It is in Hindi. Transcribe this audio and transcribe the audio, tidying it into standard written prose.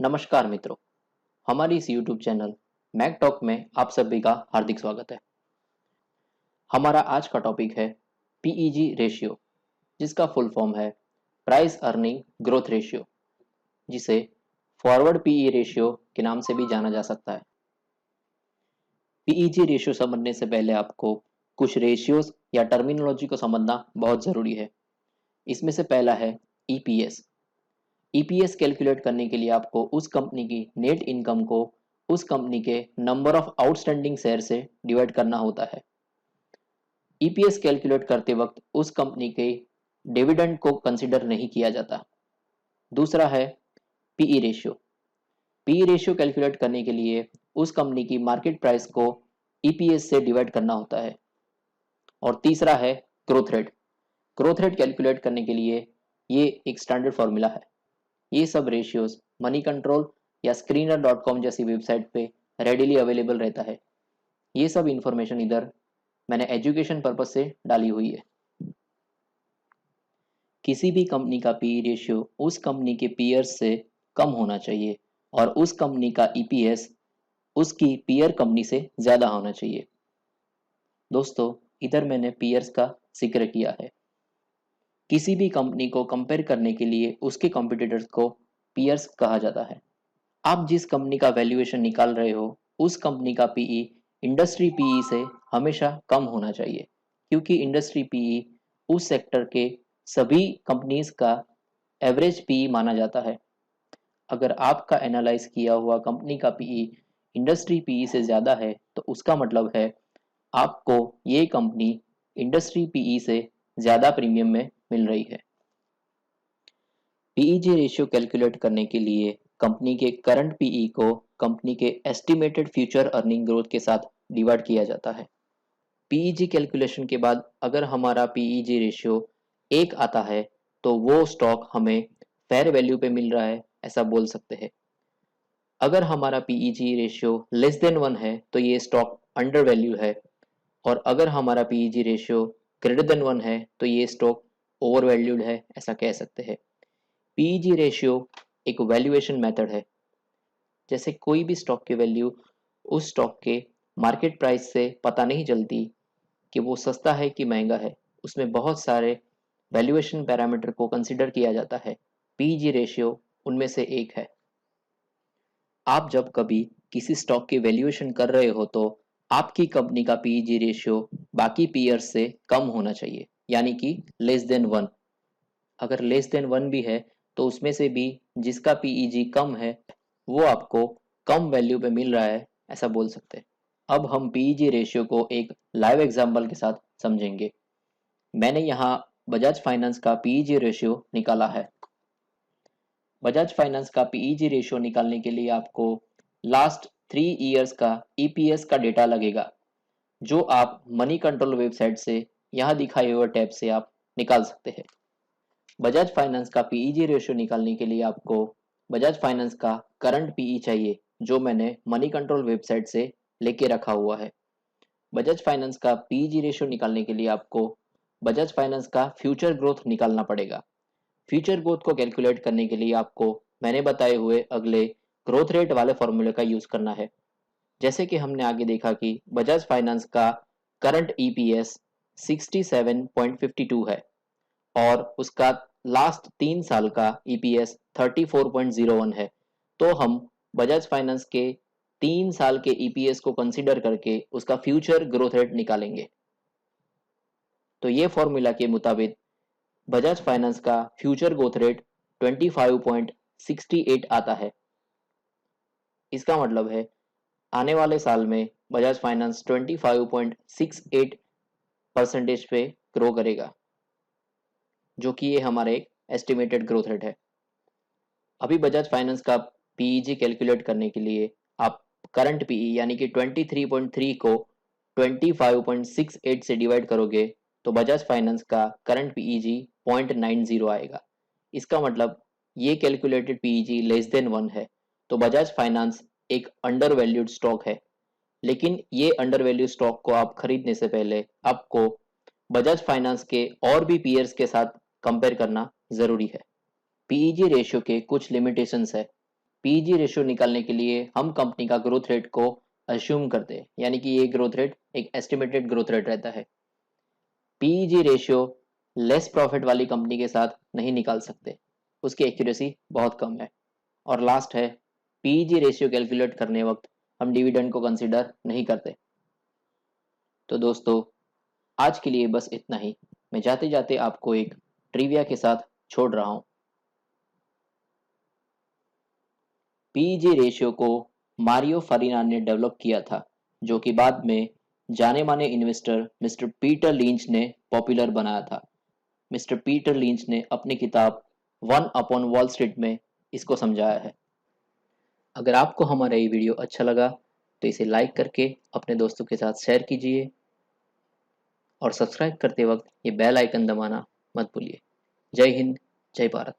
नमस्कार मित्रों, हमारी इस YouTube चैनल मैक टॉक में आप सभी का हार्दिक स्वागत है। हमारा आज का टॉपिक है पीईजी रेशियो, जिसका फुल फॉर्म है प्राइस अर्निंग ग्रोथ रेशियो, जिसे फॉरवर्ड पीई रेशियो के नाम से भी जाना जा सकता है। पीईजी रेशियो समझने से पहले आपको कुछ रेशियोज या टर्मिनोलॉजी को समझना बहुत ज़रूरी है। इसमें से पहला है ईपीएस। ईपीएस कैलकुलेट करने के लिए आपको उस कंपनी की नेट इनकम को उस कंपनी के नंबर ऑफ आउटस्टैंडिंग शेयर से डिवाइड करना होता है। ईपीएस कैलकुलेट करते वक्त उस कंपनी के डिविडेंड को कंसिडर नहीं किया जाता। दूसरा है PE ratio. PE ratio calculate करने के लिए उस कंपनी की मार्केट प्राइस को ईपीएस से डिवाइड करना होता है। और तीसरा है growth rate. Growth rate calculate करने के लिए ये एक स्टैंडर्ड फॉर्मूला है। ये सब रेशियोज मनी कंट्रोल या screener.com जैसी वेबसाइट पे रेडिली अवेलेबल रहता है। ये सब इंफॉर्मेशन इधर मैंने एजुकेशन पर्पज से डाली हुई है। किसी भी कंपनी का पीई रेशियो उस कंपनी के पीयर्स से कम होना चाहिए और उस कंपनी का ईपीएस उसकी पीयर कंपनी से ज़्यादा होना चाहिए। दोस्तों, इधर मैंने पीयर्स का जिक्र किया है। किसी भी कंपनी को कंपेयर करने के लिए उसके कॉम्पिटिटर्स को पीयर्स कहा जाता है। आप जिस कंपनी का वैल्यूएशन निकाल रहे हो उस कंपनी का पीई इंडस्ट्री पीई से हमेशा कम होना चाहिए, क्योंकि इंडस्ट्री पीई उस सेक्टर के सभी कंपनीज का एवरेज पीई माना जाता है। अगर आपका एनालाइज किया हुआ कंपनी का पीई इंडस्ट्री पीई से ज़्यादा है तो उसका मतलब है आपको ये कंपनी इंडस्ट्री पीई से ज़्यादा प्रीमियम में मिल रही है। पीईजी रेशियो कैलकुलेट करने के लिए कंपनी के करंट पीई को कंपनी के एस्टिमेटेड फ्यूचर अर्निंग ग्रोथ के साथ डिवाइड किया जाता है। पीईजी कैलकुलेशन के बाद अगर हमारा पीईजी रेशियो 1 आता है तो वो स्टॉक हमें फेयर वैल्यू पे मिल रहा है, ऐसा बोल सकते हैं। अगर हमारा पीईजी रेशियो लेस देन 1 है तो ये स्टॉक अंडर वैल्यू है, और अगर हमारा पीईजी रेशियो ग्रेटर देन 1 है तो ये स्टॉक ओवर वैल्यूड है, ऐसा कह सकते हैं। पीईजी रेशियो एक वैल्यूएशन मेथड है। जैसे कोई भी स्टॉक की वैल्यू उस स्टॉक के मार्केट प्राइस से पता नहीं चलती कि वो सस्ता है कि महंगा है। उसमें बहुत सारे वैल्यूएशन पैरामीटर को कंसिडर किया जाता है। पीईजी रेशियो उनमें से एक है। आप जब कभी किसी स्टॉक की वैल्यूएशन कर रहे हो तो आपकी कंपनी का पीईजी रेशियो बाकी पीयर्स से कम होना चाहिए, यानी कि लेस देन 1। अगर लेस देन 1 भी है तो उसमें से भी जिसका पीईजी कम है वो आपको कम वैल्यू पे मिल रहा है, ऐसा बोल सकते हैं। अब हम पीईजी रेशियो को एक लाइव एग्जांपल के साथ समझेंगे। मैंने यहाँ बजाज फाइनेंस का पीईजी रेशियो निकाला है। बजाज फाइनेंस का पीईजी रेशियो निकालने के लिए आपको लास्ट 3 ईयर्स का ईपीएस का डेटा लगेगा, जो आप मनी कंट्रोल वेबसाइट से यहाँ दिखाए हुए टैब से आप निकाल सकते हैं। बजाज फाइनेंस का पीईजी रेशियो निकालने के लिए आपको बजाज फाइनेंस का करंट पीई चाहिए, जो मैंने मनी कंट्रोल वेबसाइट से लेके रखा हुआ है। बजाज फाइनेंस का पीईजी रेशियो निकालने के लिए आपको बजाज फाइनेंस का फ्यूचर ग्रोथ निकालना पड़ेगा। फ्यूचर ग्रोथ को कैलकुलेट करने के लिए आपको मैंने बताए हुए अगले ग्रोथ रेट वाले फॉर्मूले का यूज करना है। जैसे कि हमने आगे देखा कि बजाज फाइनेंस का करंट ईपीएस 67.52 है और उसका लास्ट 3 साल का ईपीएस 34.01 है। तो हम बजाज फाइनेंस के 3 साल के ईपीएस को कंसीडर करके उसका फ्यूचर ग्रोथ रेट निकालेंगे। तो ये फॉर्मूला के मुताबिक बजाज फाइनेंस का फ्यूचर ग्रोथ रेट 25.68 आता है। इसका मतलब है आने वाले साल में बजाज फाइनेंस 25.68 परसेंटेज पे ग्रो करेगा, जो कि ये हमारे एक एस्टिमेटेड ग्रोथ रेट है। अभी बजाज फाइनेंस का पीईजी कैलकुलेट करने के लिए आप करंट पीई यानी कि 23.3 को 25.68 से डिवाइड करोगे तो बजाज फाइनेंस का करंट पीईजी 0.90 आएगा। इसका मतलब ये कैलकुलेटेड पीईजी लेस देन 1 है, तो बजाज फाइनेंस एक अंडर वैल्यूड स्टॉक है। लेकिन ये अंडर वैल्यू स्टॉक को आप खरीदने से पहले आपको बजाज फाइनेंस के और भी पीयर्स के साथ कंपेयर करना जरूरी है। पीईजी रेशियो के कुछ लिमिटेशंस है। पीजी रेशियो निकालने के लिए हम कंपनी का ग्रोथ रेट को अज्यूम करते हैं, यानी कि ये ग्रोथ रेट एक एस्टिमेटेड ग्रोथ रेट रहता है। पीजी रेशियो लेस प्रॉफिट वाली कंपनी के साथ नहीं निकाल सकते, उसकी एक्यूरेसी बहुत कम है। और लास्ट है, पीजी रेशियो कैलकुलेट करने वक्त हम डिविडेंड को कंसिडर नहीं करते। तो दोस्तों, आज के लिए बस इतना ही। मैं जाते जाते आपको एक ट्रिविया के साथ छोड़ रहा हूँ। पीजी रेशियो को मारियो फरिनान ने डेवलप किया था, जो कि बाद में जाने माने इन्वेस्टर मिस्टर पीटर लिंच ने पॉपुलर बनाया था। मिस्टर पीटर लिंच ने अपनी किताब वन अपॉन वॉल स्ट्रीट में इसको समझाया है। अगर आपको हमारा ये वीडियो अच्छा लगा तो इसे लाइक करके अपने दोस्तों के साथ शेयर कीजिए और सब्सक्राइब करते वक्त ये बेल आइकन दबाना मत भूलिए। जय हिंद, जय भारत।